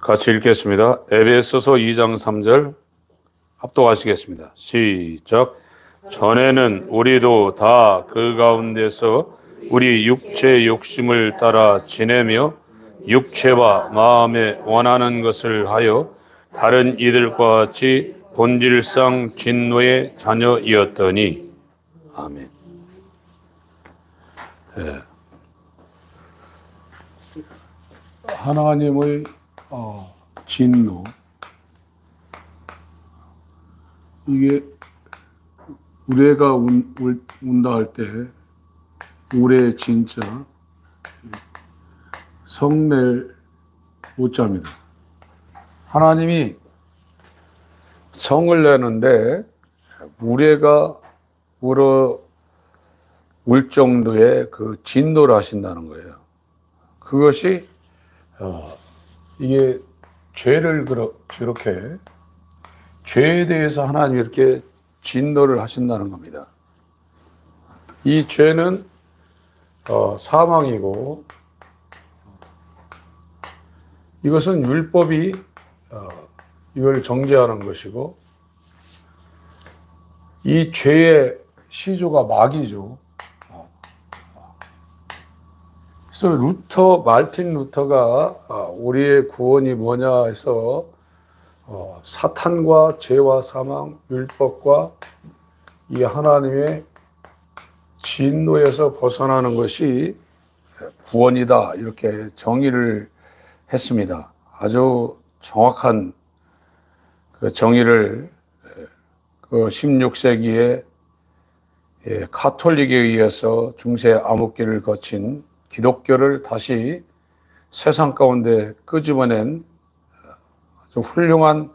같이 읽겠습니다. 에베소서 2장 3절 합독하시겠습니다. 시작. 전에는 우리도 다 그 가운데서 우리 육체 욕심을 따라 지내며 육체와 마음에 원하는 것을 하여 다른 이들과 같이 본질상 진노의 자녀이었더니. 아멘. 네. 하나님의 진노, 이게 우레가 운다 할 때 우레 진짜 성낼 오자입니다. 하나님이 성을 내는데 우레가 울 정도의 그 진노를 하신다는 거예요. 그것이 이게 죄를 그렇게 죄에 대해서 하나님이 이렇게 진노를 하신다는 겁니다. 이 죄는 사망이고, 이것은 율법이 이걸 정죄하는 것이고, 이 죄의 시조가 마귀죠. 그래서 마르틴 루터가 우리의 구원이 뭐냐 해서 사탄과 죄와 사망, 율법과 이 하나님의 진노에서 벗어나는 것이 구원이다, 이렇게 정의를 했습니다. 아주 정확한 그 정의를 그 16세기에 카톨릭에 의해서 중세 암흑기를 거친 기독교를 다시 세상 가운데 끄집어낸 아주 훌륭한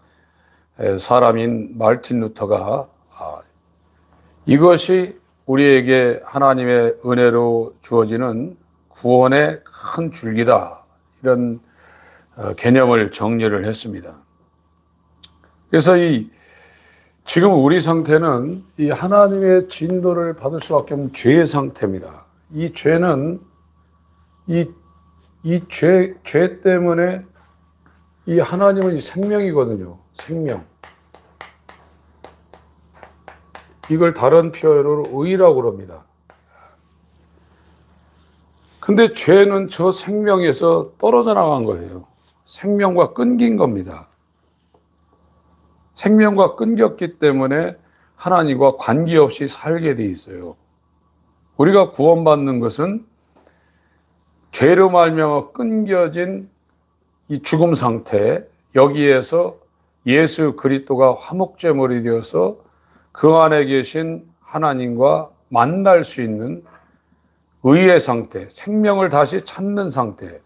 사람인 마르틴 루터가 이것이 우리에게 하나님의 은혜로 주어지는 구원의 큰 줄기다, 이런 개념을 정리를 했습니다. 그래서 지금 우리 상태는 이 하나님의 진노를 받을 수밖에 없는 죄의 상태입니다. 이 죄는 죄 때문에 이 하나님은 생명이거든요. 생명. 이걸 다른 표현으로 의라고 그럽니다. 근데 죄는 저 생명에서 떨어져 나간 거예요. 생명과 끊긴 겁니다. 생명과 끊겼기 때문에 하나님과 관계없이 살게 돼 있어요. 우리가 구원받는 것은 죄로 말미암아 끊겨진 이 죽음 상태, 여기에서 예수 그리스도가 화목제물이 되어서 그 안에 계신 하나님과 만날 수 있는 의의 상태, 생명을 다시 찾는 상태,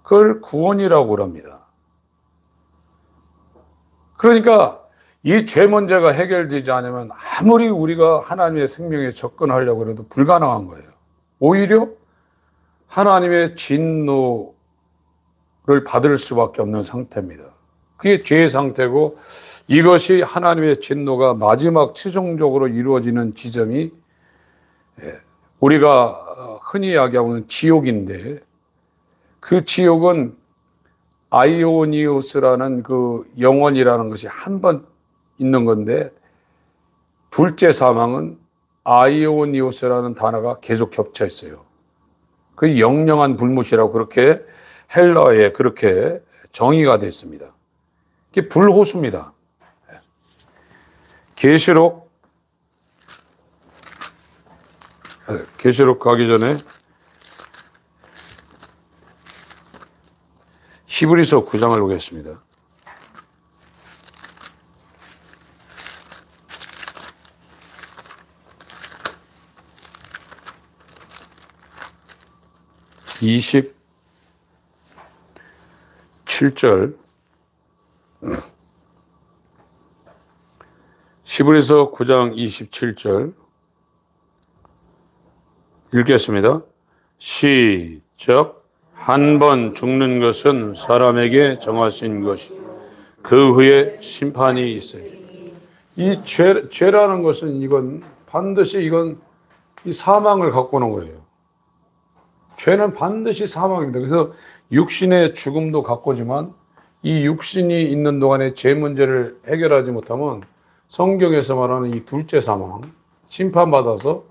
그걸 구원이라고 합니다. 그러니까 이 죄 문제가 해결되지 않으면 아무리 우리가 하나님의 생명에 접근하려고 해도 불가능한 거예요. 오히려 하나님의 진노를 받을 수밖에 없는 상태입니다. 그게 죄의 상태고, 이것이 하나님의 진노가 마지막 최종적으로 이루어지는 지점이 우리가 흔히 이야기하는 지옥인데, 그 지옥은 아이오니우스라는 그 영혼이라는 것이 한 번 있는 건데, 둘째 사망은 아이오니우스라는 단어가 계속 겹쳐 있어요. 그 영영한 불못이라고 그렇게 헬라어에 그렇게 정의가 되어 있습니다. 이게 불호수입니다. 계시록 가기 전에 히브리서 9장을 보겠습니다. (27절) 히브리서 9장 27절 읽겠습니다. 시작. 한 번 죽는 것은 사람에게 정하신 것이 그 후에 심판이 있어요. 이 죄라는 것은 이건 반드시 이 사망을 갖고 오는 거예요. 죄는 반드시 사망입니다. 그래서 육신의 죽음도 갖고 오지만 이 육신이 있는 동안에 죄 문제를 해결하지 못하면 성경에서 말하는 이 둘째 사망, 심판받아서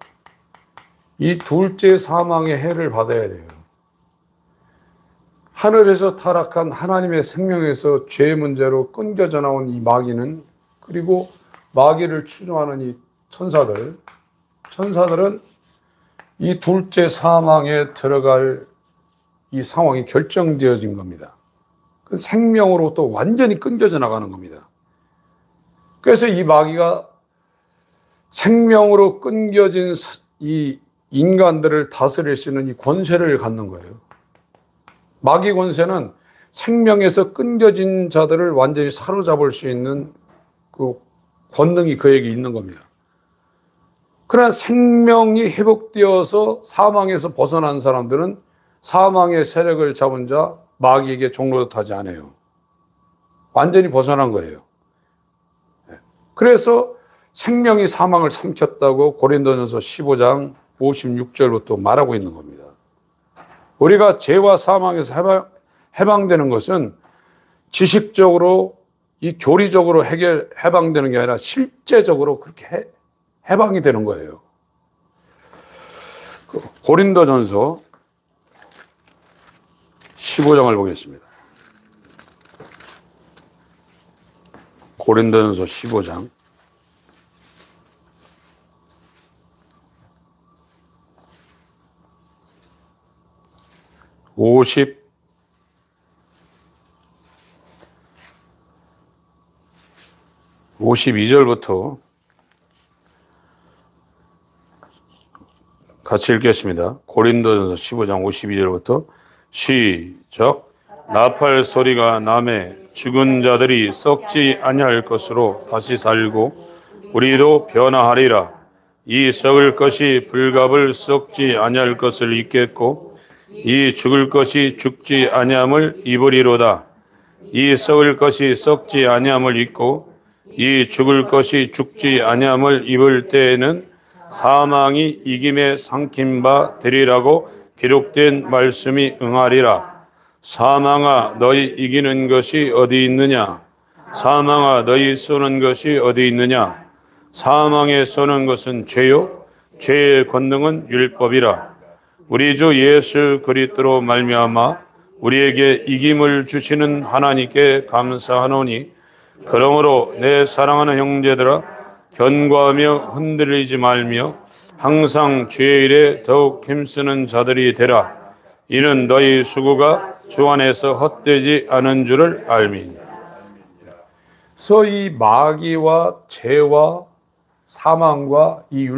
이 둘째 사망의 해를 받아야 돼요. 하늘에서 타락한 하나님의 생명에서 죄 문제로 끊겨져 나온 이 마귀는, 그리고 마귀를 추종하는 이 천사들은 이 둘째 사망에 들어갈 이 상황이 결정되어진 겁니다. 그 생명으로부터 완전히 끊겨져 나가는 겁니다. 그래서 이 마귀가 생명으로 끊겨진 이 인간들을 다스릴 수 있는 이 권세를 갖는 거예요. 마귀 권세는 생명에서 끊겨진 자들을 완전히 사로잡을 수 있는 그 권능이 그에게 있는 겁니다. 그러나 생명이 회복되어서 사망에서 벗어난 사람들은 사망의 세력을 잡은 자 마귀에게 종노릇하지 않아요. 완전히 벗어난 거예요. 그래서 생명이 사망을 삼켰다고 고린도전서 15장 56절부터 말하고 있는 겁니다. 우리가 죄와 사망에서 해방되는 것은 지식적으로 이 교리적으로 해방되는 게 아니라 실제적으로 그렇게 해방이 되는 거예요. 고린도전서 15장을 보겠습니다. 고린도전서 15장 52절부터 같이 읽겠습니다. 고린도전서 15장 52절부터 시작. 나팔 소리가 나매 죽은 자들이 썩지 아니할 것으로 다시 살고 우리도 변화하리라. 이 썩을 것이 불갑을 썩지 아니할 것을 입겠고 이 죽을 것이 죽지 아니함을 입으리로다. 이 썩을 것이 썩지 아니함을 입고 이 죽을 것이 죽지 아니함을 입을 때에는 사망이 이김에 삼킨 바 되리라고 기록된 말씀이 응하리라. 사망아 너희 이기는 것이 어디 있느냐? 사망아 너희 쏘는 것이 어디 있느냐? 사망에 쏘는 것은 죄요 죄의 권능은 율법이라. 우리 주 예수 그리스도로 말미암아 우리에게 이김을 주시는 하나님께 감사하노니, 그러므로 내 사랑하는 형제들아 견고하며 흔들리지 말며 항상 주의 일에 더욱 힘쓰는 자들이 되라. 이는 너희 수고가 주 안에서 헛되지 않은 줄을 알미니. 그래서 이 마귀와 죄와 사망과 이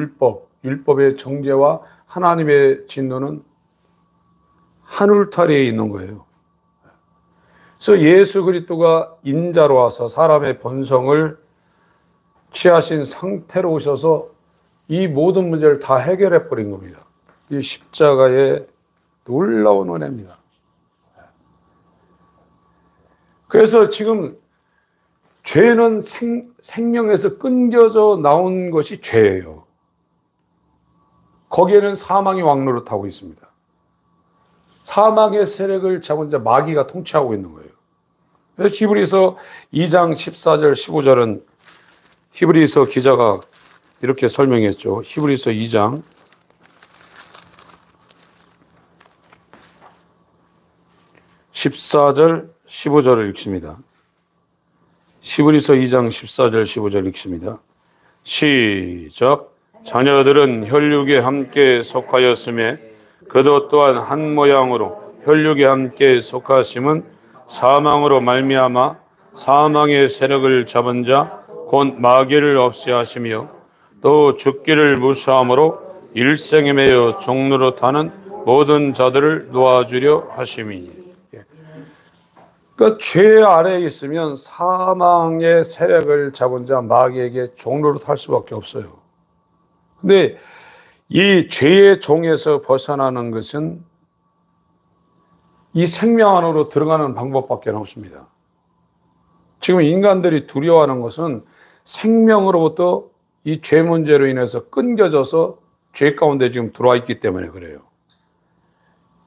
율법의 정죄와 하나님의 진노는 한 울타리에 있는 거예요. 그래서 예수 그리스도가 인자로 와서 사람의 본성을 취하신 상태로 오셔서 이 모든 문제를 다 해결해 버린 겁니다. 이 십자가의 놀라운 은혜입니다. 그래서 지금 죄는 생명에서 끊겨져 나온 것이 죄예요. 거기에는 사망이 왕노릇하고 있습니다. 사망의 세력을 잡은 자 마귀가 통치하고 있는 거예요. 그래서 히브리서 2장 14절 15절은 히브리서 기자가 이렇게 설명했죠. 히브리서 2장 14절 15절을 읽습니다. 히브리서 2장 14절 15절 읽습니다. 시작. 자녀들은 혈육에 함께 속하였음에 그도 또한 한 모양으로 혈육에 함께 속하심은 사망으로 말미암아 사망의 세력을 잡은 자 곧 마귀를 없이 하시며 또 죽기를 무사함으로 일생에 매여 종노릇하는 모든 자들을 놓아주려 하심이니. 그러니까 죄 아래에 있으면 사망의 세력을 잡은 자 마귀에게 종노릇할 수밖에 없어요. 근데 이 죄의 종에서 벗어나는 것은 이 생명 안으로 들어가는 방법밖에 없습니다. 지금 인간들이 두려워하는 것은 생명으로부터 이 죄 문제로 인해서 끊겨져서 죄 가운데 지금 들어와 있기 때문에 그래요.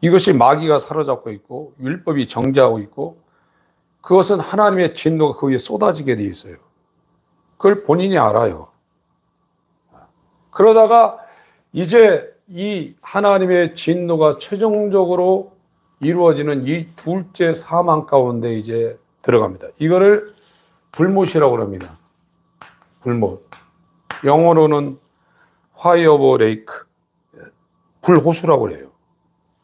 이것이 마귀가 사로잡고 있고 율법이 정죄하고 있고 그것은 하나님의 진노가 그 위에 쏟아지게 돼 있어요. 그걸 본인이 알아요. 그러다가 이제 이 하나님의 진노가 최종적으로 이루어지는 이 둘째 사망 가운데 이제 들어갑니다. 이거를 불못이라고 합니다. 불못. 영어로는 Fire of Lake, 불호수라고 해요.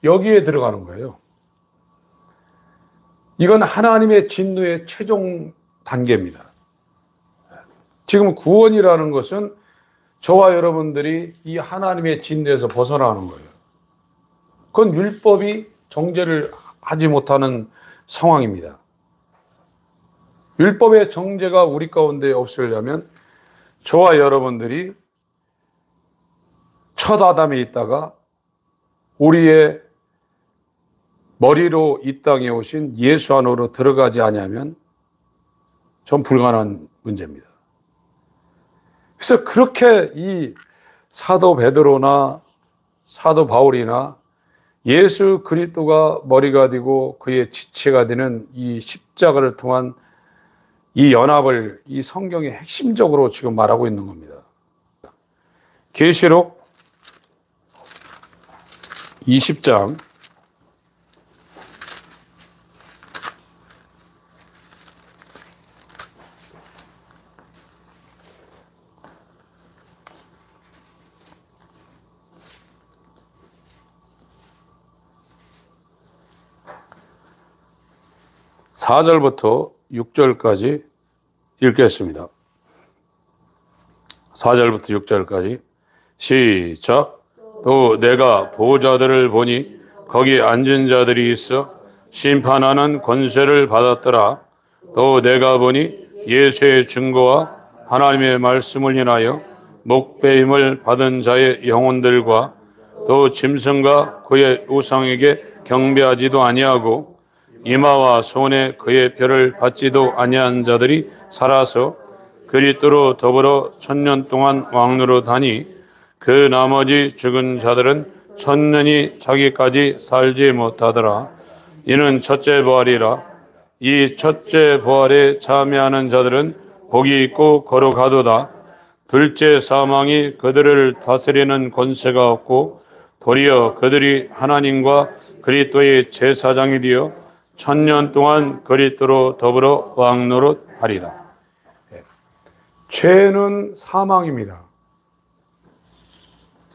여기에 들어가는 거예요. 이건 하나님의 진노의 최종 단계입니다. 지금 구원이라는 것은 저와 여러분들이 이 하나님의 진노에서 벗어나는 거예요. 그건 율법이 정죄를 하지 못하는 상황입니다. 율법의 정죄가 우리 가운데 없으려면 저와 여러분들이 첫 아담에 있다가 우리의 머리로 이 땅에 오신 예수 안으로 들어가지 않으면 전 불가능한 문제입니다. 그래서 그렇게 이 사도 베드로나 사도 바울이나 예수 그리스도가 머리가 되고 그의 지체가 되는 이 십자가를 통한 이 연합을 이 성경의 핵심적으로 지금 말하고 있는 겁니다. 계시록 20장 4절부터 6절까지 읽겠습니다. 4절부터 6절까지 시작. 또 내가 보좌들을 보니 거기 앉은 자들이 있어 심판하는 권세를 받았더라. 또 내가 보니 예수의 증거와 하나님의 말씀을 인하여 목배임을 받은 자의 영혼들과 또 짐승과 그의 우상에게 경배하지도 아니하고 이마와 손에 그의 별을 받지도 아니한 자들이 살아서 그리스도로 더불어 1000년 동안 왕노릇하니 그 나머지 죽은 자들은 1000년이 자기까지 살지 못하더라. 이는 첫째 부활이라. 이 첫째 부활에 참여하는 자들은 복이 있고 거룩하도다. 둘째 사망이 그들을 다스리는 권세가 없고 도리어 그들이 하나님과 그리스도의 제사장이 되어 1000년 동안 그리스도로 더불어 왕노릇하리라. 죄는 사망입니다.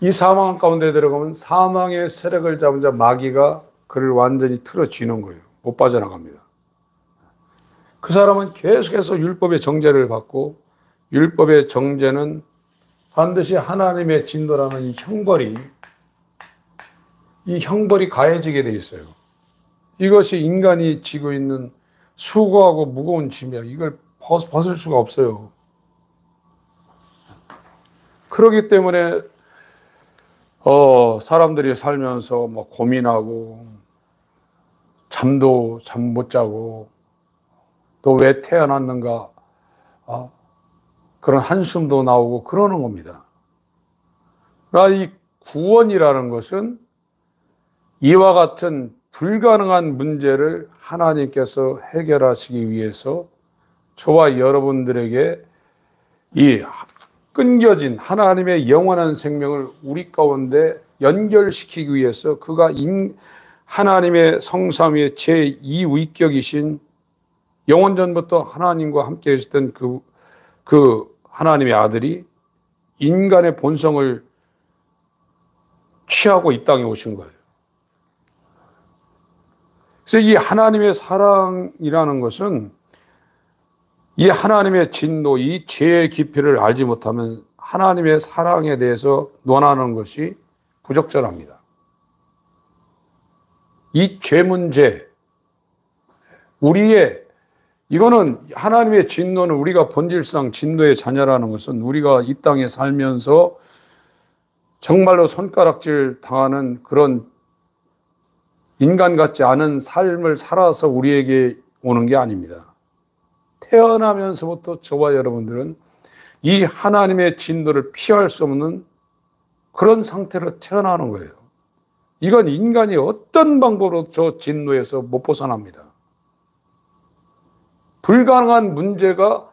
이 사망 가운데 들어가면 사망의 세력을 잡은 자 마귀가 그를 완전히 틀어쥐는 거예요. 못 빠져나갑니다. 그 사람은 계속해서 율법의 정죄를 받고 율법의 정죄는 반드시 하나님의 진노라는 이 형벌이 가해지게 돼 있어요. 이것이 인간이 지고 있는 수고하고 무거운 짐이야. 이걸 벗을 수가 없어요. 그렇기 때문에 사람들이 살면서 뭐 고민하고 잠 못 자고 또 왜 태어났는가 그런 한숨도 나오고 그러는 겁니다. 그러나 이 구원이라는 것은 이와 같은 불가능한 문제를 하나님께서 해결하시기 위해서 저와 여러분들에게 이 끊겨진 하나님의 영원한 생명을 우리 가운데 연결시키기 위해서 그가 하나님의 성삼위의 제2위격이신 영원전부터 하나님과 함께 계셨던 그 하나님의 아들이 인간의 본성을 취하고 이 땅에 오신 거예요. 그래서 이 하나님의 사랑이라는 것은 이 하나님의 진노, 이 죄의 깊이를 알지 못하면 하나님의 사랑에 대해서 논하는 것이 부적절합니다. 이 죄 문제, 이거는 하나님의 진노는 우리가 본질상 진노의 자녀라는 것은 우리가 이 땅에 살면서 정말로 손가락질 당하는 그런 인간 같지 않은 삶을 살아서 우리에게 오는 게 아닙니다. 태어나면서부터 저와 여러분들은 이 하나님의 진노를 피할 수 없는 그런 상태로 태어나는 거예요. 이건 인간이 어떤 방법으로 저 진노에서 못 벗어납니다. 불가능한 문제가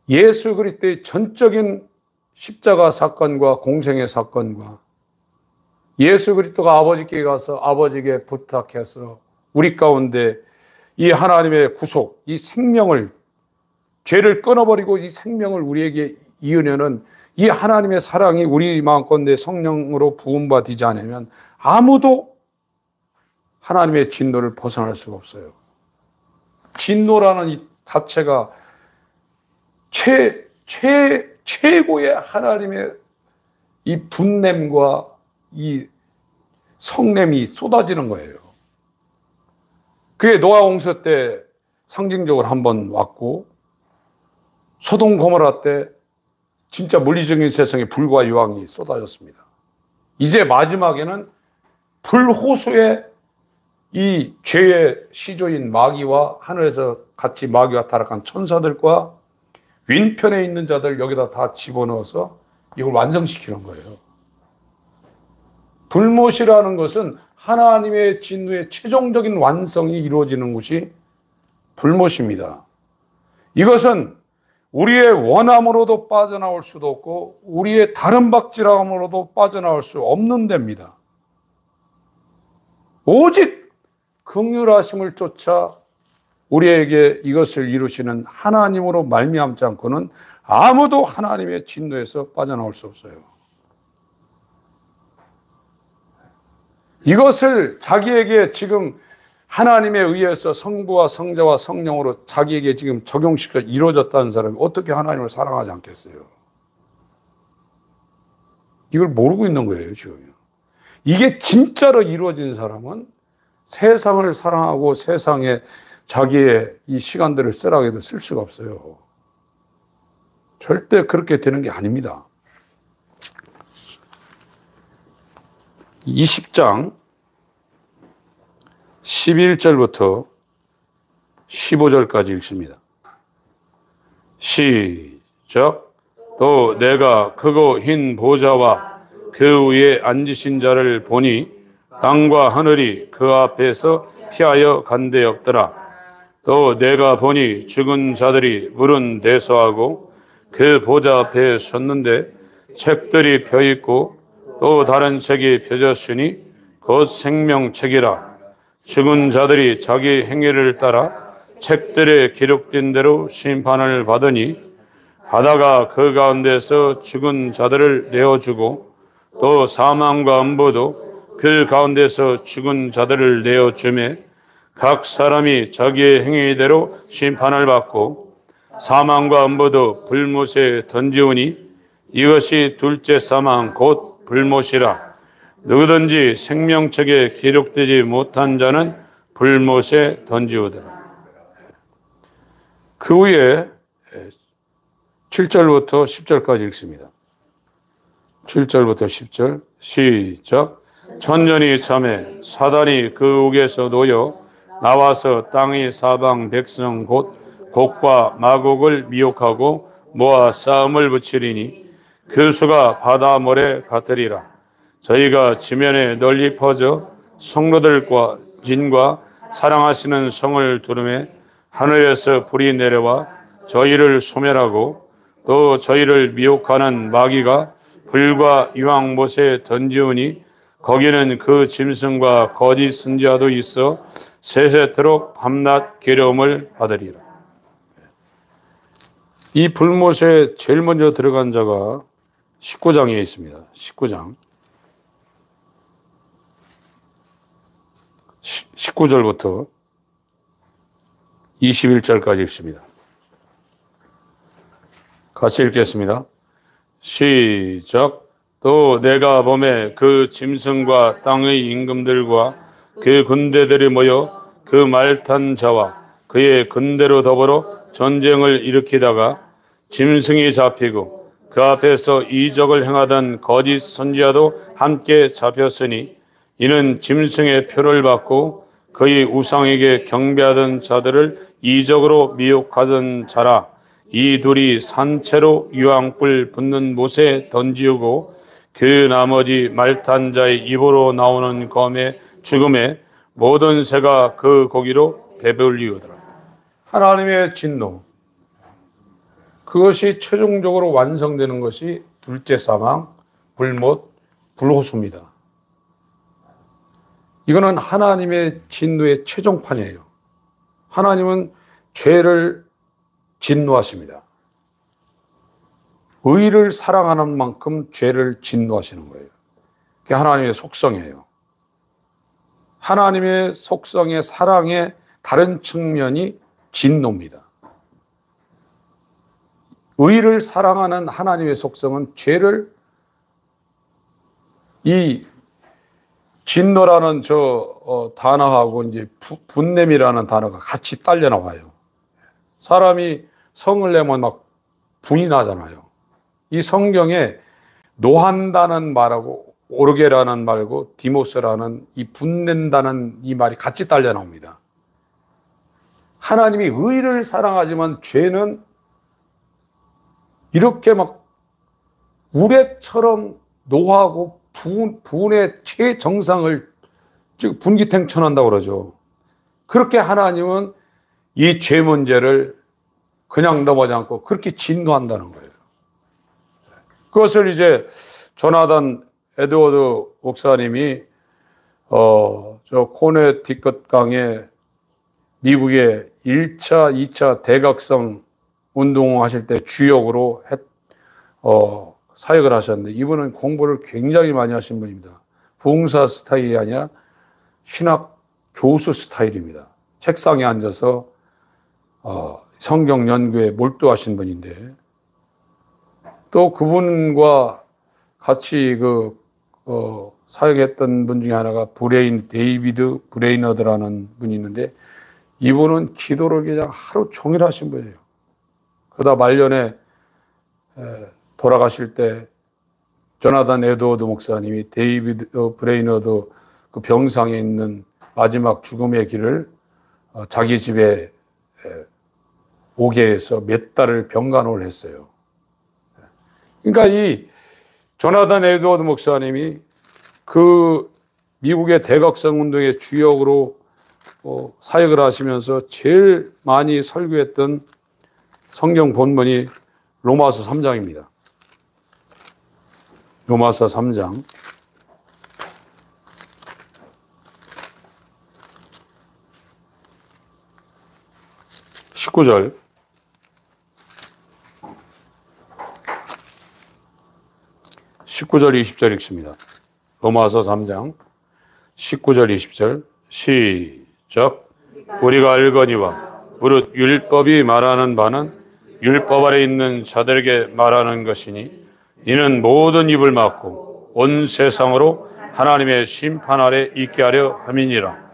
예수 그리스도의 전적인 십자가 사건과 공생의 사건과 예수 그리스도가 아버지께 가서 아버지께 부탁해서 우리 가운데 이 하나님의 구속, 이 생명을, 죄를 끊어버리고 이 생명을 우리에게 이으려는 이 하나님의 사랑이 우리 마음가운데 성령으로 부음받지 않으면 아무도 하나님의 진노를 벗어날 수가 없어요. 진노라는 이 자체가 최고의 하나님의 이 분냄과 이 성냄이 쏟아지는 거예요. 그게 노아 홍수 때 상징적으로 한번 왔고, 소돔 고모라 때 진짜 물리적인 세상에 불과 유황이 쏟아졌습니다. 이제 마지막에는 불호수의 이 죄의 시조인 마귀와 하늘에서 같이 마귀와 타락한 천사들과 윈편에 있는 자들 여기다 다 집어넣어서 이걸 완성시키는 거예요. 불못이라는 것은 하나님의 진노의 최종적인 완성이 이루어지는 곳이 불못입니다. 이것은 우리의 원함으로도 빠져나올 수도 없고 우리의 다른 박지람으로도 빠져나올 수 없는 데입니다. 오직 긍휼하심을 쫓아 우리에게 이것을 이루시는 하나님으로 말미암지 않고는 아무도 하나님의 진노에서 빠져나올 수 없어요. 이것을 자기에게 지금 하나님에 의해서 성부와 성자와 성령으로 자기에게 지금 적용시켜 이루어졌다는 사람이 어떻게 하나님을 사랑하지 않겠어요? 이걸 모르고 있는 거예요, 지금. 이게 진짜로 이루어진 사람은 세상을 사랑하고 세상에 자기의 이 시간들을 쓰라고 해도 쓸 수가 없어요. 절대 그렇게 되는 게 아닙니다. 20장 11절부터 15절까지 읽습니다. 시작. 또 내가 크고 흰 보좌와 그 위에 앉으신 자를 보니 땅과 하늘이 그 앞에서 피하여 간데없더라. 또 내가 보니 죽은 자들이 물은 대소하고 그 보좌 앞에 섰는데 책들이 펴있고 또 다른 책이 펴졌으니 곧 생명책이라. 죽은 자들이 자기 행위를 따라 책들에 기록된 대로 심판을 받으니 바다가 그 가운데서 죽은 자들을 내어주고 또 사망과 음부도 그 가운데서 죽은 자들을 내어주매 각 사람이 자기의 행위대로 심판을 받고 사망과 음부도 불못에 던지우니 이것이 둘째 사망 곧 불못이라. 누구든지 생명책에 기록되지 못한 자는 불못에 던지우더라. 그 후에 7절부터 10절까지 읽습니다. 7절부터 10절 시작. 천년이 참에 사단이 그 옥에서 놓여 나와서 땅의 사방 백성 곧 곡과 마곡을 미혹하고 모아 싸움을 붙이리니 그 수가 바다 모래 같으리라. 저희가 지면에 널리 퍼져 성로들과 진과 사랑하시는 성을 두르매 하늘에서 불이 내려와 저희를 소멸하고 또 저희를 미혹하는 마귀가 불과 유황못에 던지우니 거기는 그 짐승과 거짓 선지자도 있어 세세토록 밤낮 괴로움을 받으리라. 이 불못에 제일 먼저 들어간 자가 19장에 있습니다. 19장 19절부터 21절까지 읽습니다. 같이 읽겠습니다. 시작. 또 내가 보매 그 짐승과 땅의 임금들과 그 군대들이 모여 그 말탄 자와 그의 군대로 더불어 전쟁을 일으키다가 짐승이 잡히고 그 앞에서 이적을 행하던 거짓 선지자도 함께 잡혔으니 이는 짐승의 표를 받고 그의 우상에게 경배하던 자들을 이적으로 미혹하던 자라. 이 둘이 산채로 유황불 붙는 못에 던지우고 그 나머지 말탄 자의 입으로 나오는 검의 죽음에 모든 새가 그 고기로 배불리우더라. 하나님의 진노. 그것이 최종적으로 완성되는 것이 둘째 사망, 불못, 불호수입니다. 이거는 하나님의 진노의 최종판이에요. 하나님은 죄를 진노하십니다. 의를 사랑하는 만큼 죄를 진노하시는 거예요. 그게 하나님의 속성이에요. 하나님의 속성의 사랑의 다른 측면이 진노입니다. 의를 사랑하는 하나님의 속성은 죄를 이 진노라는 단어하고 이제 분냄이라는 단어가 같이 딸려 나와요. 사람이 성을 내면 막 분이 나잖아요. 이 성경에 노한다는 말하고 오르게라는 말고 디모스라는 이 분낸다는 이 말이 같이 딸려 나옵니다. 하나님이 의를 사랑하지만 죄는 이렇게 막 우레처럼 노하고 분의 최정상을 분기탱천한다고 그러죠. 그렇게 하나님은 이 죄 문제를 그냥 넘어지 않고 그렇게 진노한다는 거예요. 그것을 이제 조나단 에드워드 목사님이 저 코네티컷 강에 미국의 1차, 2차 대각성 운동하실 때 주역으로 사역을 하셨는데 이분은 공부를 굉장히 많이 하신 분입니다. 부흥사 스타일이 아니라 신학 교수 스타일입니다. 책상에 앉아서 성경 연구에 몰두하신 분인데 또 그분과 같이 사역했던 분 중에 하나가 데이비드 브레이너드라는 분이 있는데 이분은 기도를 그냥 하루 종일 하신 분이에요. 그러다 말년에 돌아가실 때 조나단 에드워드 목사님이 데이비드 브레이너드 그 병상에 있는 마지막 죽음의 길을 자기 집에 오게 해서 몇 달을 병간호를 했어요. 그러니까 이 조나단 에드워드 목사님이 그 미국의 대각성 운동의 주역으로 사역을 하시면서 제일 많이 설교했던 성경 본문이 로마서 3장입니다. 로마서 3장 19절 19절 20절 읽습니다. 로마서 3장 19절 20절 시작. 우리가 알거니와 무릇 율법이 말하는 바는 율법 아래 있는 자들에게 말하는 것이니 이는 모든 입을 막고 온 세상으로 하나님의 심판 아래 있게 하려 함이니라.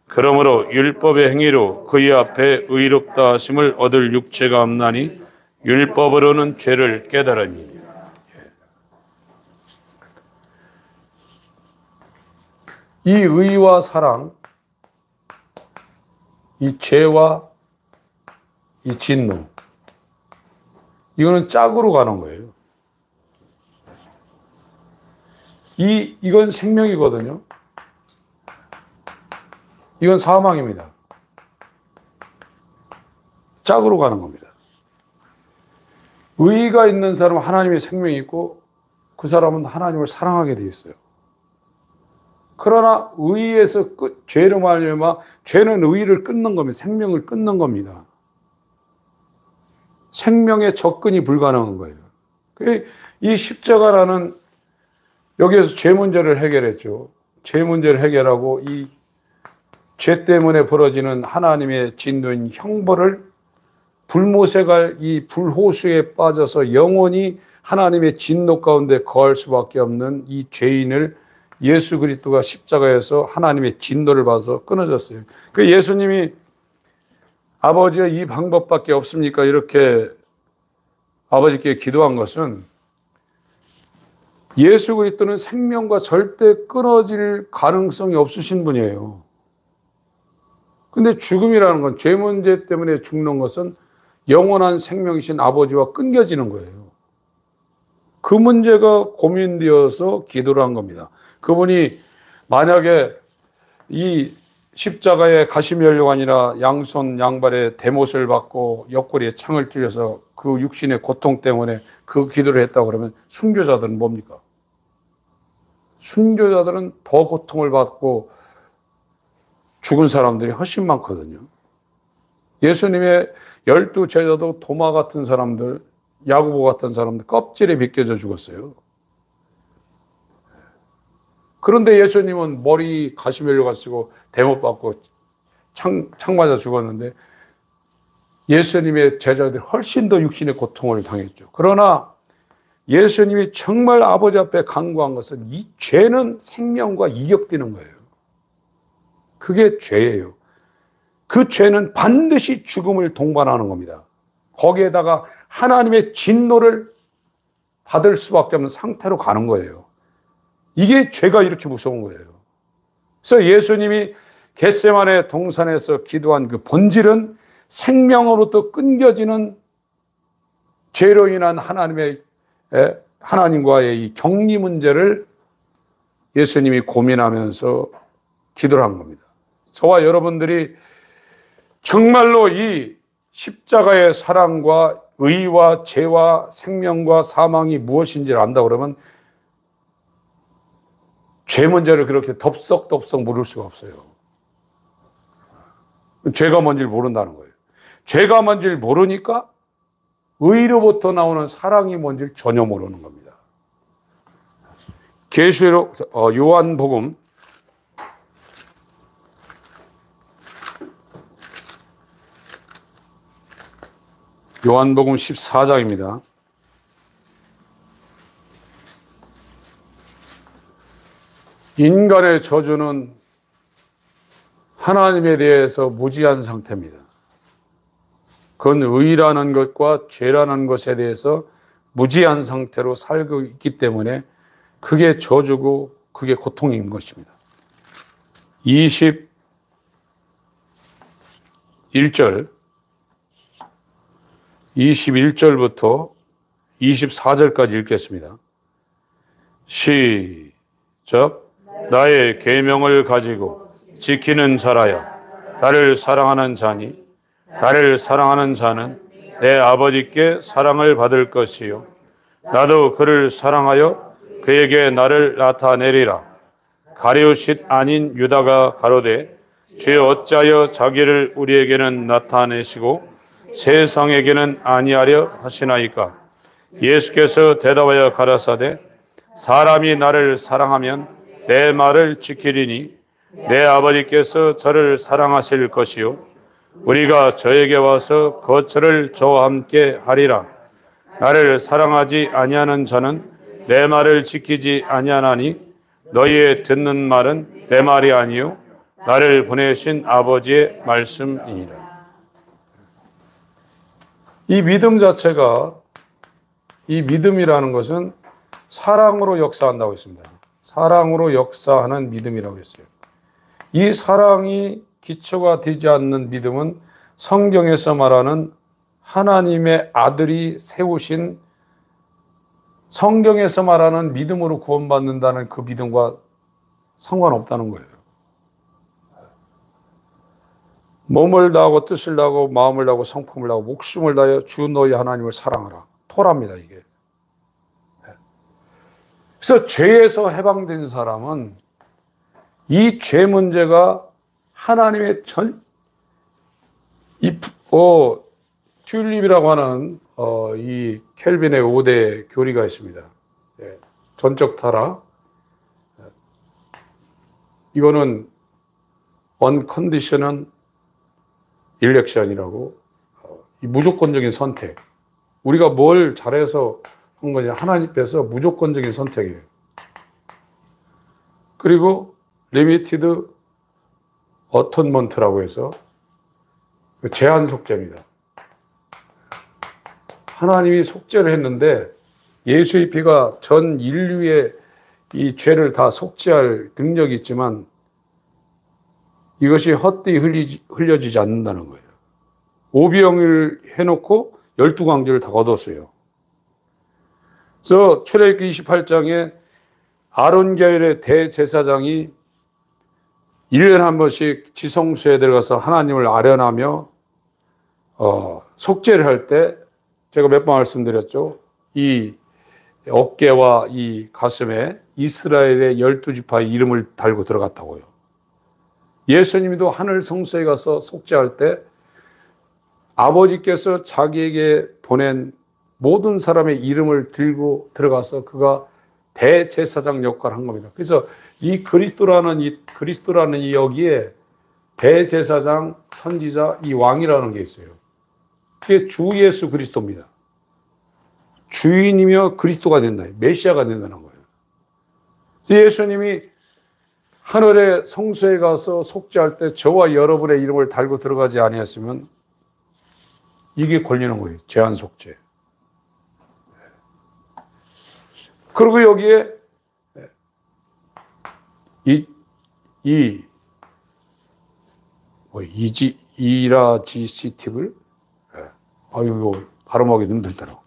그러므로 율법의 행위로 그의 앞에 의롭다 하심을 얻을 육체가 없나니 율법으로는 죄를 깨달으니. 이 의와 사랑, 이 죄와 이 진노, 이거는 짝으로 가는 거예요. 이건 생명이거든요. 이건 사망입니다. 짝으로 가는 겁니다. 의가 있는 사람은 하나님의 생명이 있고 그 사람은 하나님을 사랑하게 되어 있어요. 그러나 의에서 죄로 말미암아 죄는 의를 끊는 겁니다. 생명을 끊는 겁니다. 생명의 접근이 불가능한 거예요. 이 십자가라는 여기에서 죄 문제를 해결했죠. 죄 문제를 해결하고 이 죄 때문에 벌어지는 하나님의 진노인 형벌을 불못에 갈 이 불호수에 빠져서 영원히 하나님의 진노 가운데 거할 수밖에 없는 이 죄인을 예수 그리스도가 십자가에서 하나님의 진노를 받아서 끊어졌어요. 그 예수님이 아버지의 이 방법밖에 없습니까? 이렇게 아버지께 기도한 것은 예수 그리스도는 생명과 절대 끊어질 가능성이 없으신 분이에요. 근데 죽음이라는 건 죄 문제 때문에 죽는 것은 영원한 생명이신 아버지와 끊겨지는 거예요. 그 문제가 고민되어서 기도를 한 겁니다. 그분이 만약에 이 십자가에 가시면류가 아니라 양손 양발에 대못을 받고 옆구리에 창을 찔려서 그 육신의 고통 때문에 그 기도를 했다고 그러면 순교자들은 뭡니까? 순교자들은 더 고통을 받고 죽은 사람들이 훨씬 많거든요. 예수님의 12 제자도 도마 같은 사람들, 야고보 같은 사람들 껍질에 벗겨져 죽었어요. 그런데 예수님은 머리 가시면류가 쓰고 대못 받고 창 맞아 죽었는데 예수님의 제자들이 훨씬 더 육신의 고통을 당했죠. 그러나 예수님이 정말 아버지 앞에 간구한 것은 이 죄는 생명과 이격되는 거예요. 그게 죄예요. 그 죄는 반드시 죽음을 동반하는 겁니다. 거기에다가 하나님의 진노를 받을 수밖에 없는 상태로 가는 거예요. 이게 죄가 이렇게 무서운 거예요. 그래서 예수님이 겟세마네 동산에서 기도한 그 본질은 생명으로부터 끊겨지는 죄로 인한 하나님과의 이 격리 문제를 예수님이 고민하면서 기도를 한 겁니다. 저와 여러분들이 정말로 이 십자가의 사랑과 의와 죄와 생명과 사망이 무엇인지를 안다 그러면 죄 문제를 그렇게 덥석덥석 물을 수가 없어요. 죄가 뭔지를 모른다는 거예요. 죄가 뭔지를 모르니까 의로부터 나오는 사랑이 뭔지를 전혀 모르는 겁니다. 계시록 요한복음 14장입니다. 인간의 저주는 하나님에 대해서 무지한 상태입니다. 그건 의라는 것과 죄라는 것에 대해서 무지한 상태로 살고 있기 때문에 그게 저주고 그게 고통인 것입니다. 21절부터 24절까지 읽겠습니다. 시작. 나의 계명을 가지고 지키는 자라야 나를 사랑하는 자니 나를 사랑하는 자는 내 아버지께 사랑을 받을 것이요 나도 그를 사랑하여 그에게 나를 나타내리라. 가룟옷 아닌 유다가 가로되 주여 어찌하여 자기를 우리에게는 나타내시고 세상에게는 아니하려 하시나이까. 예수께서 대답하여 가라사대 사람이 나를 사랑하면 내 말을 지키리니 내 아버지께서 저를 사랑하실 것이요 우리가 저에게 와서 거처를 저와 함께 하리라. 나를 사랑하지 아니하는 자는 내 말을 지키지 아니하나니 너희의 듣는 말은 내 말이 아니요 나를 보내신 아버지의 말씀이니라. 이 믿음 자체가 이 믿음이라는 것은 사랑으로 역사한다고 했습니다. 사랑으로 역사하는 믿음이라고 했어요. 이 사랑이 기초가 되지 않는 믿음은 성경에서 말하는 하나님의 아들이 세우신 성경에서 말하는 믿음으로 구원받는다는 그 믿음과 상관없다는 거예요. 몸을 다하고 뜻을 다하고 마음을 다하고 성품을 다하고 목숨을 다하여 주 너희 하나님을 사랑하라. 토라입니다, 이게. 그래서 죄에서 해방된 사람은 이 죄 문제가 하나님의 튤립이라고 하는 이 켈빈의 5대 교리가 있습니다. 전적 타락. 이거는 unconditional election이라고 무조건적인 선택. 우리가 뭘 잘해서 한 거냐 하나님께서 무조건적인 선택이에요. 그리고 limited atonement라고 해서 제한 속죄입니다. 하나님이 속죄를 했는데 예수의 피가 전 인류의 이 죄를 다 속죄할 능력이 있지만 이것이 헛되이 흘려지지 않는다는 거예요. 오병을 해놓고 12광주를 다 거뒀어요. 그래서 출애굽기 28장에 아론 계열의 대제사장이 1년에 한 번씩 지성소에 들어가서 하나님을 아련하며 속죄를 할 때 제가 몇 번 말씀드렸죠. 이 어깨와 이 가슴에 이스라엘의 12지파의 이름을 달고 들어갔다고요. 예수님도 하늘 성소에 가서 속죄할 때 아버지께서 자기에게 보낸 모든 사람의 이름을 들고 들어가서 그가 대제사장 역할을 한 겁니다. 그래서 이 그리스도라는 이 여기에 대제사장, 선지자, 이 왕이라는 게 있어요. 그게 주 예수 그리스도입니다. 주인이며 그리스도가 된다. 메시아가 된다는 거예요. 예수님이 하늘의 성소에 가서 속죄할 때 저와 여러분의 이름을 달고 들어가지 아니했으면 이게 걸리는 거예요. 제한 속죄. 그리고 여기에 이라지시티블 이거 발음하기 힘들더라고.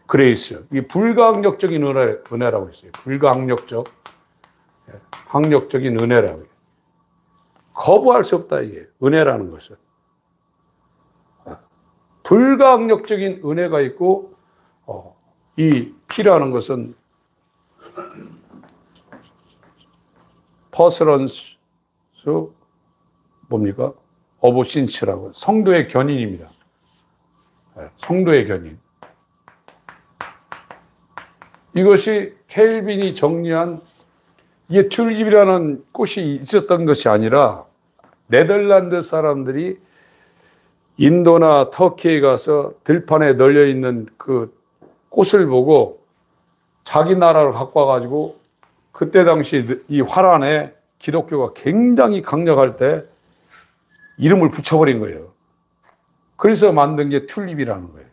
그레이스. 이게 불가항력적인 은혜라고 했어요. 항력적인 은혜라고. 거부할 수 없다, 이게. 은혜라는 것은. 불가항력적인 은혜가 있고, 이 피라는 것은 퍼스런스 뭡니까? 어보신츠라고. 성도의 견인입니다. 성도의 견인. 이것이 켈빈이 정리한 이게 튤립이라는 꽃이 있었던 것이 아니라 네덜란드 사람들이 인도나 터키에 가서 들판에 널려 있는 그 꽃을 보고 자기 나라로 갖고 와가지고 그때 당시 이 화란에 기독교가 굉장히 강력할 때 이름을 붙여버린 거예요. 그래서 만든 게 튤립이라는 거예요.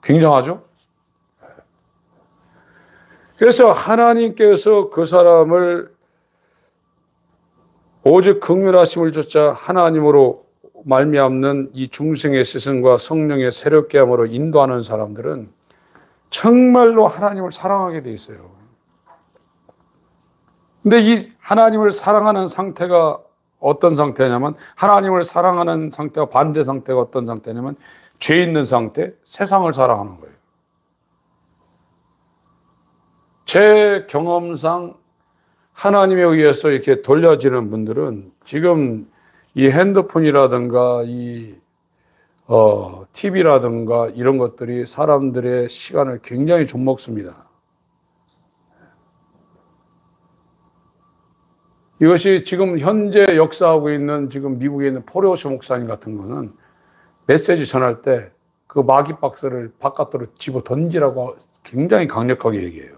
굉장하죠? 그래서 하나님께서 그 사람을 오직 긍휼하심을 좇아 하나님으로 말미암는 이 중생의 스승과 성령의 새롭게 함으로 인도하는 사람들은 정말로 하나님을 사랑하게 돼 있어요. 근데 이 하나님을 사랑하는 상태가 어떤 상태냐면 하나님을 사랑하는 상태와 반대 상태가 어떤 상태냐면 죄 있는 상태, 세상을 사랑하는 거예요. 제 경험상 하나님에 의해서 이렇게 돌려지는 분들은 지금 이 핸드폰이라든가 이 TV라든가 이런 것들이 사람들의 시간을 굉장히 좀 먹습니다. 이것이 지금 현재 역사하고 있는 지금 미국에 있는 포레오시 목사님 같은 거는 메시지 전할 때 그 마귀 박스를 바깥으로 집어 던지라고 굉장히 강력하게 얘기해요.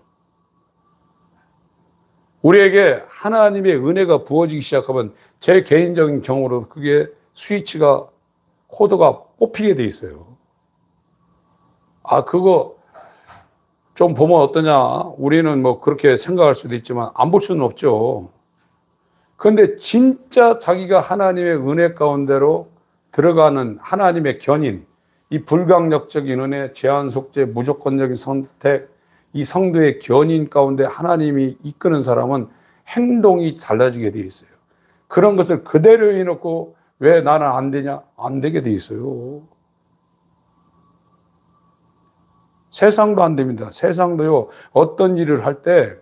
우리에게 하나님의 은혜가 부어지기 시작하면 제 개인적인 경우로 그게 스위치가 코드가 뽑히게 돼 있어요. 그거 좀 보면 어떠냐? 우리는 뭐 그렇게 생각할 수도 있지만 안 볼 수는 없죠. 그런데 진짜 자기가 하나님의 은혜 가운데로 들어가는 하나님의 견인, 이 불강력적인 은혜, 제한 속죄, 무조건적인 선택, 이 성도의 견인 가운데 하나님이 이끄는 사람은 행동이 달라지게 돼 있어요. 그런 것을 그대로 해놓고 왜 나는 안 되냐? 안 되게 돼 있어요. 세상도 안 됩니다. 세상도요, 어떤 일을 할 때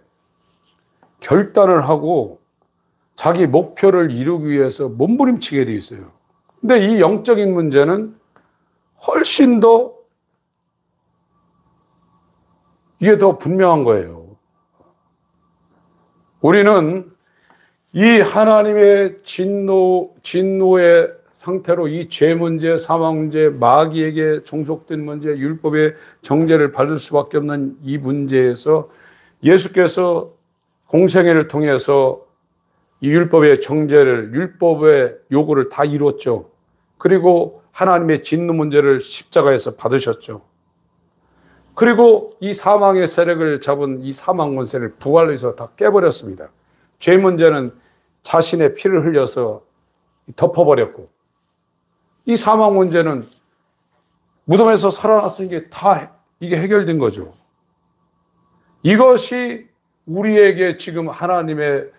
결단을 하고 자기 목표를 이루기 위해서 몸부림치게 돼 있어요. 근데 이 영적인 문제는 훨씬 더 이게 더 분명한 거예요. 우리는 이 하나님의 진노의 상태로 이 죄 문제, 사망 문제, 마귀에게 종속된 문제, 율법의 정죄를 받을 수밖에 없는 이 문제에서 예수께서 공생애를 통해서 이 율법의 정죄를, 율법의 요구를 다 이뤘죠. 그리고 하나님의 진노 문제를 십자가에서 받으셨죠. 그리고 이 사망의 세력을 잡은 이 사망 권세를 부활로 해서 다 깨버렸습니다. 죄 문제는 자신의 피를 흘려서 덮어버렸고, 이 사망 문제는 무덤에서 살아났으니까 다 이게 해결된 거죠. 이것이 우리에게 지금 하나님의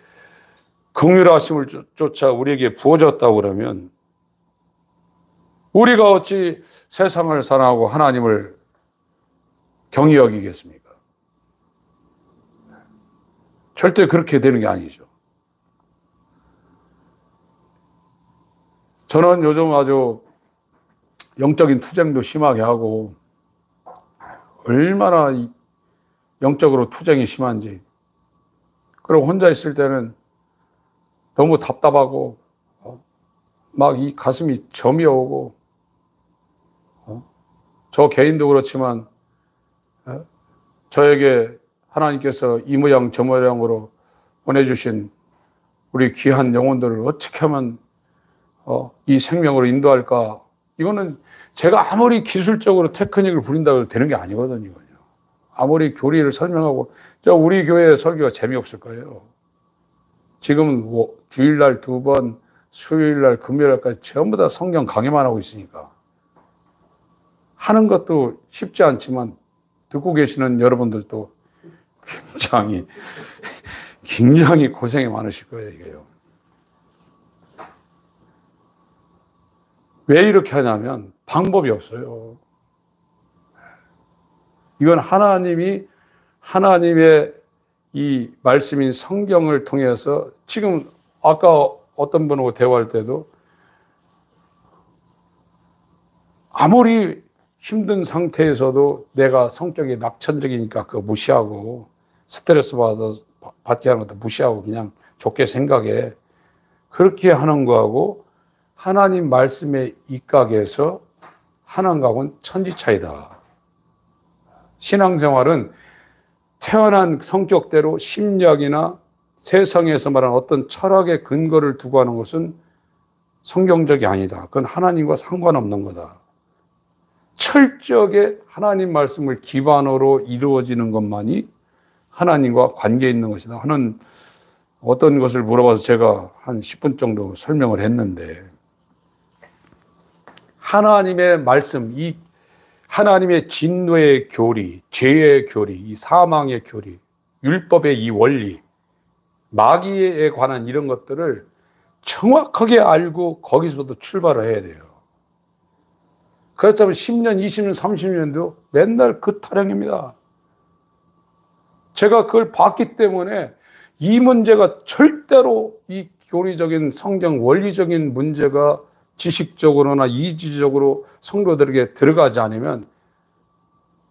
긍휼하심을 쫓아 우리에게 부어졌다고 그러면 우리가 어찌 세상을 사랑하고 하나님을 경히 여기겠습니까? 절대 그렇게 되는 게 아니죠. 저는 요즘 아주 영적인 투쟁도 심하게 하고 얼마나 영적으로 투쟁이 심한지, 그리고 혼자 있을 때는 너무 답답하고 막 이 가슴이 점이 오고, 저 개인도 그렇지만 저에게 하나님께서 이 모양 저 모양으로 보내주신 우리 귀한 영혼들을 어떻게 하면 이 생명으로 인도할까? 이거는 제가 아무리 기술적으로 테크닉을 부린다고 해도 되는 게 아니거든요. 아무리 교리를 설명하고, 우리 교회 설교가 재미없을 거예요. 지금 주일날 2번, 수요일날, 금요일날까지 전부 다 성경 강의만 하고 있으니까 하는 것도 쉽지 않지만 듣고 계시는 여러분들도 굉장히 고생이 많으실 거예요, 이게요. 왜 이렇게 하냐면 방법이 없어요. 이건 하나님의 이 말씀인 성경을 통해서, 지금 아까 어떤 분하고 대화할 때도 아무리 힘든 상태에서도 내가 성격이 낙천적이니까 그거 무시하고, 스트레스 받게 하는 것도 무시하고 그냥 좋게 생각해. 그렇게 하는 거하고 하나님 말씀에 입각해서 하는 거하고는 천지 차이다. 신앙생활은 태어난 성격대로 심리학이나 세상에서 말하는 어떤 철학의 근거를 두고 하는 것은 성경적이 아니다. 그건 하나님과 상관없는 거다. 철저하게 하나님 말씀을 기반으로 이루어지는 것만이 하나님과 관계 있는 것이다 하는 어떤 것을 물어봐서 제가 한 10분 정도 설명을 했는데, 하나님의 말씀, 이 하나님의 진노의 교리, 죄의 교리, 이 사망의 교리, 율법의 이 원리, 마귀에 관한 이런 것들을 정확하게 알고 거기서부터 출발을 해야 돼요. 그렇다면 10년, 20년, 30년도 맨날 그 타령입니다. 제가 그걸 봤기 때문에 이 문제가 절대로 이 교리적인 성경 원리적인 문제가 지식적으로나 이지적으로 성도들에게 들어가지 않으면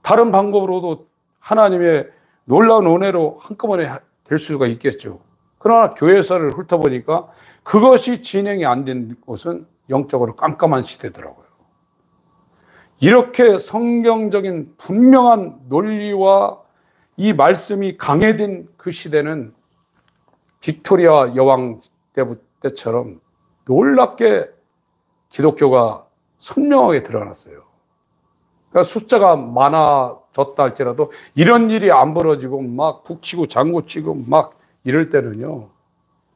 다른 방법으로도 하나님의 놀라운 은혜로 한꺼번에 될 수가 있겠죠. 그러나 교회사를 훑어보니까 그것이 진행이 안 된 곳은 영적으로 깜깜한 시대더라고요. 이렇게 성경적인 분명한 논리와 이 말씀이 강해진 그 시대는 빅토리아 여왕 때처럼 놀랍게 기독교가 선명하게 드러났어요. 그러니까 숫자가 많아졌다 할지라도 이런 일이 안 벌어지고 막 북치고 장구치고 막 이럴 때는요,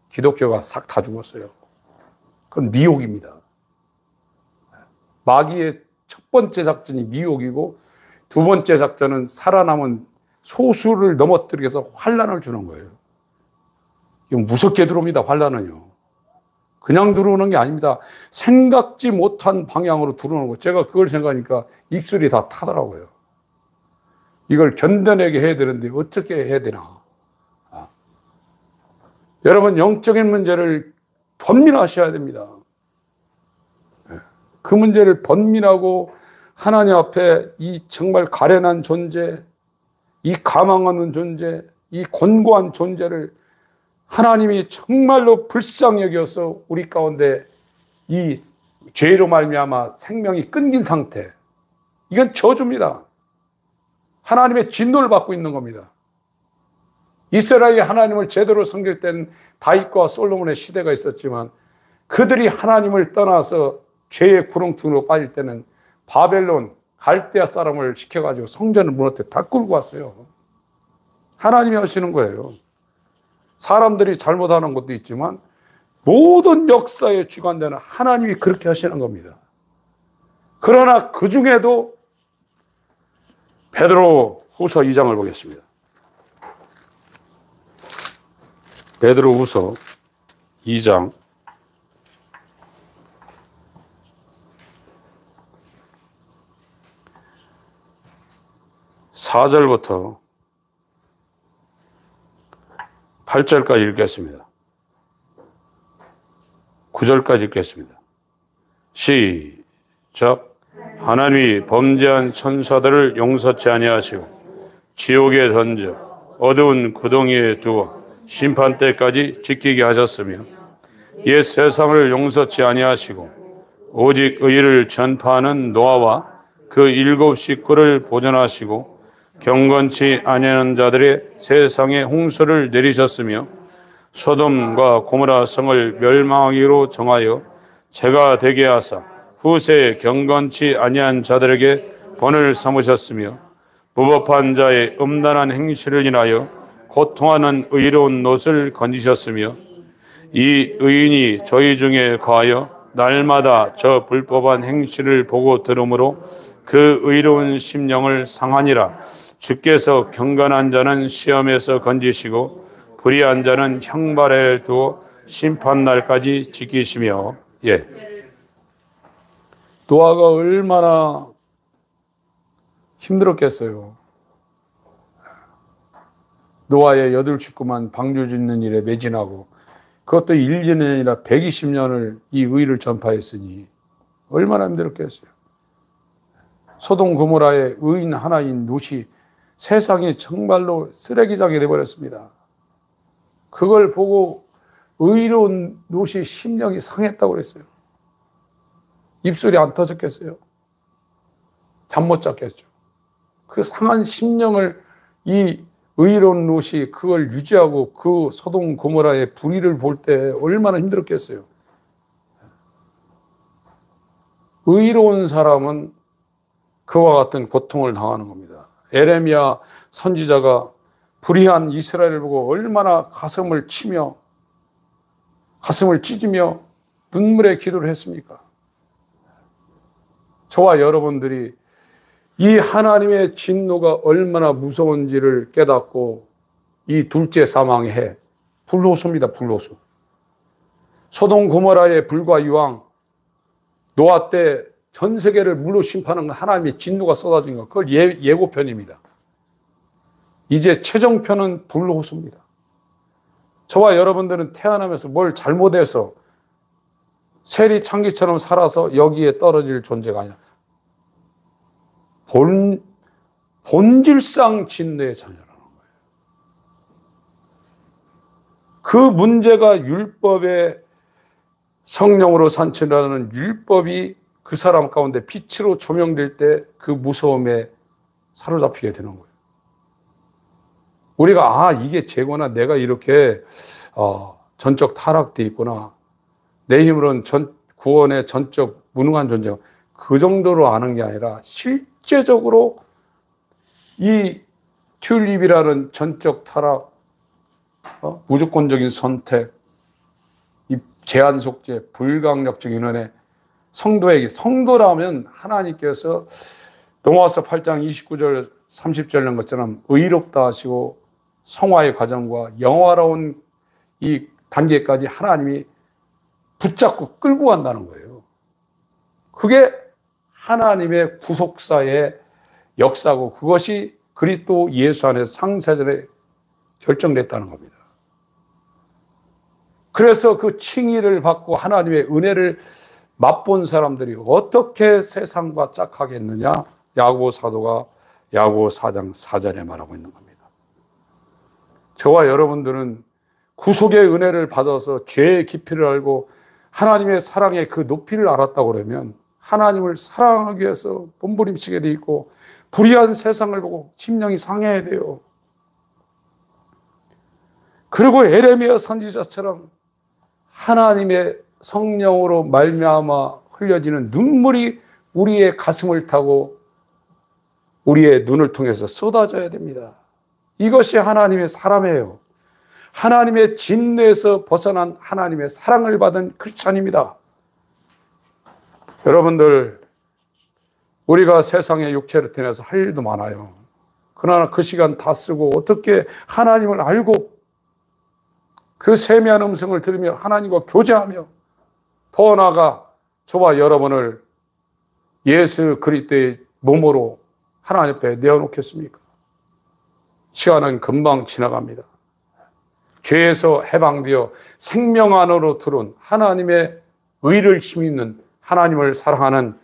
기독교가 싹 다 죽었어요. 그건 미혹입니다. 마귀의 첫 번째 작전이 미혹이고, 두 번째 작전은 살아남은 소수를 넘어뜨리기 위해서 환란을 주는 거예요. 이거 무섭게 들어옵니다, 환란은요. 그냥 들어오는 게 아닙니다. 생각지 못한 방향으로 들어오는 거. 제가 그걸 생각하니까 입술이 다 타더라고요. 이걸 견뎌내게 해야 되는데 어떻게 해야 되나. 여러분, 영적인 문제를 번민하셔야 됩니다. 그 문제를 번민하고 하나님 앞에 이 정말 가련한 존재, 이 가망하는 존재, 이 곤고한 존재를 하나님이 정말로 불쌍히 여겨서 우리 가운데 이 죄로 말미암아 생명이 끊긴 상태, 이건 저주입니다. 하나님의 진노를 받고 있는 겁니다. 이스라엘이 하나님을 제대로 섬길 때는 다윗과 솔로몬의 시대가 있었지만, 그들이 하나님을 떠나서 죄의 구렁텅이로 빠질 때는 바벨론, 갈대아 사람을 시켜가지고 성전을 무너뜨려 다 끌고 왔어요. 하나님이 하시는 거예요. 사람들이 잘못하는 것도 있지만 모든 역사의 주관자는 하나님이 그렇게 하시는 겁니다. 그러나 그 중에도 베드로 후서 2장을 보겠습니다. 베드로 후서 2장 4절부터 8절까지 읽겠습니다. 9절까지 읽겠습니다. 시작. 하나님이 범죄한 천사들을 용서치 아니하시고 지옥에 던져 어두운 구덩이에 두어 심판 때까지 지키게 하셨으며 옛 세상을 용서치 아니하시고 오직 의를 전파하는 노아와 그 7 식구를 보존하시고 경건치 아니하는 자들의 세상에 홍수를 내리셨으며 소돔과 고모라 성을 멸망하기로 정하여 재가 되게 하사 후세에 경건치 아니한 자들에게 본을 삼으셨으며 무법한 자의 음란한 행실을 인하여 고통하는 의로운 놋을 건지셨으며 이 의인이 저희 중에 거하여 날마다 저 불법한 행실을 보고 들으므로 그 의로운 심령을 상하니라. 주께서 경건한 자는 시험에서 건지시고 불의한 자는 형벌에 두어 심판날까지 지키시며. 노아가 얼마나 힘들었겠어요. 노아의 8 식구만 방주 짓는 일에 매진하고 그것도 1년이 아니라 120년을 이 의를 전파했으니 얼마나 힘들었겠어요. 소돔 고모라의 의인 하나인 롯이 세상이 정말로 쓰레기장이 되어버렸습니다. 그걸 보고 의로운 롯이 심령이 상했다고 그랬어요. 입술이 안 터졌겠어요? 잠 못 잤겠죠. 그 상한 심령을 이 의로운 롯이 그걸 유지하고 그 소돔 고모라의 불의를 볼 때 얼마나 힘들었겠어요. 의로운 사람은 그와 같은 고통을 당하는 겁니다. 에레미야 선지자가 불의한 이스라엘을 보고 얼마나 가슴을 치며 가슴을 찢으며 눈물의 기도를 했습니까? 저와 여러분들이 이 하나님의 진노가 얼마나 무서운지를 깨닫고 이 둘째 사망의 해, 불호수입니다. 불호수. 소돔 고모라의 불과 유황, 노아 때 전 세계를 물로 심판하는 하나님의 진노가 쏟아진 것, 그걸 예고편입니다. 이제 최종편은 불호수입니다. 저와 여러분들은 태어나면서 뭘 잘못해서 세리 창기처럼 살아서 여기에 떨어질 존재가 아니라 본질상 진노의 자녀라는 거예요. 그 문제가 율법의 성령으로 산천하는 율법이 그 사람 가운데 빛으로 조명될 때 그 무서움에 사로잡히게 되는 거예요. 우리가 이게 죄거나 내가 이렇게 전적 타락돼 있구나. 내 힘으로는 구원의 전적 무능한 존재가 그 정도로 아는 게 아니라 실제적으로 이 튤립이라는 전적 타락, 무조건적인 선택, 이 제한 속죄, 불강력적인 은혜, 성도라면 하나님께서 로마서 8장 29절 30절 는 것처럼 의롭다 하시고 성화의 과정과 영화로운 이 단계까지 하나님이 붙잡고 끌고 간다는 거예요. 그게 하나님의 구속사의 역사고 그것이 그리스도 예수 안에서 상세전에 결정됐다는 겁니다. 그래서 그 칭의를 받고 하나님의 은혜를 맛본 사람들이 어떻게 세상과 짝하겠느냐? 야고보 사도가 야고보 4장 4절에 말하고 있는 겁니다. 저와 여러분들은 구속의 은혜를 받아서 죄의 깊이를 알고 하나님의 사랑의 그 높이를 알았다고 그러면 하나님을 사랑하기 위해서 몸부림치게 돼 있고 불의한 세상을 보고 심령이 상해야 돼요. 그리고 에레미야 선지자처럼 하나님의 성령으로 말미암아 흘려지는 눈물이 우리의 가슴을 타고 우리의 눈을 통해서 쏟아져야 됩니다. 이것이 하나님의 사람이에요. 하나님의 진노에서 벗어난 하나님의 사랑을 받은 크리스찬입니다. 여러분들, 우리가 세상의 육체를 통해서 할 일도 많아요. 그러나 그 시간 다 쓰고 어떻게 하나님을 알고 그 세미한 음성을 들으며 하나님과 교제하며 더 나아가 저와 여러분을 예수 그리스도의 몸으로 하나님 앞에 내어놓겠습니까? 시간은 금방 지나갑니다. 죄에서 해방되어 생명 안으로 들어온 하나님의 의를 힘입는 하나님을 사랑하는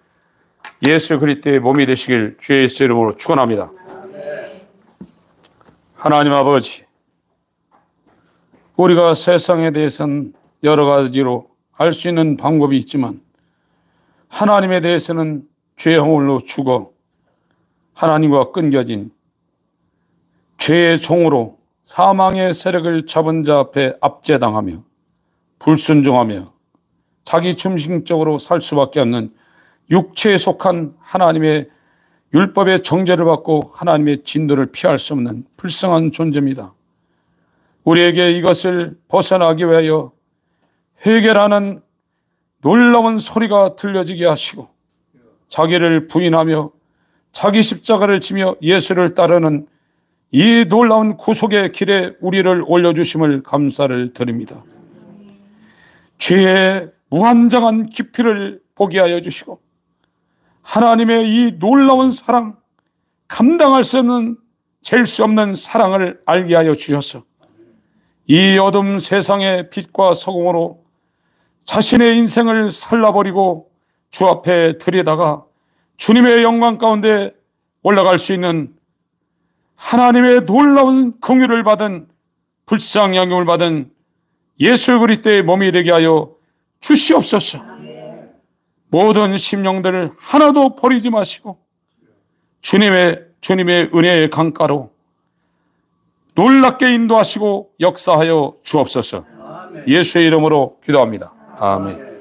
예수 그리스도의 몸이 되시길 주의 예수 이름으로 축원합니다. 하나님 아버지, 우리가 세상에 대해서는 여러 가지로 알 수 있는 방법이 있지만 하나님에 대해서는 죄의 허물로 죽어 하나님과 끊겨진 죄의 종으로 사망의 세력을 잡은 자 앞에 압제당하며 불순종하며 자기 중심적으로 살 수밖에 없는 육체에 속한 하나님의 율법의 정죄를 받고 하나님의 진노를 피할 수 없는 불쌍한 존재입니다. 우리에게 이것을 벗어나기 위하여 해결하는 놀라운 소리가 들려지게 하시고 자기를 부인하며 자기 십자가를 지며 예수를 따르는 이 놀라운 구속의 길에 우리를 올려주심을 감사를 드립니다. 죄의 무한정한 깊이를 보게 하여 주시고 하나님의 이 놀라운 사랑, 감당할 수 없는, 잴 수 없는 사랑을 알게 하여 주셔서 이 어둠 세상의 빛과 소금으로 자신의 인생을 살라버리고 주 앞에 들여다가 주님의 영광 가운데 올라갈 수 있는 하나님의 놀라운 긍휼을 받은 불쌍양육을 받은 예수 그리스도의 몸이 되게 하여 주시옵소서. 모든 심령들을 하나도 버리지 마시고 주님의 은혜의 강가로 놀랍게 인도하시고 역사하여 주옵소서. 예수의 이름으로 기도합니다. 아멘.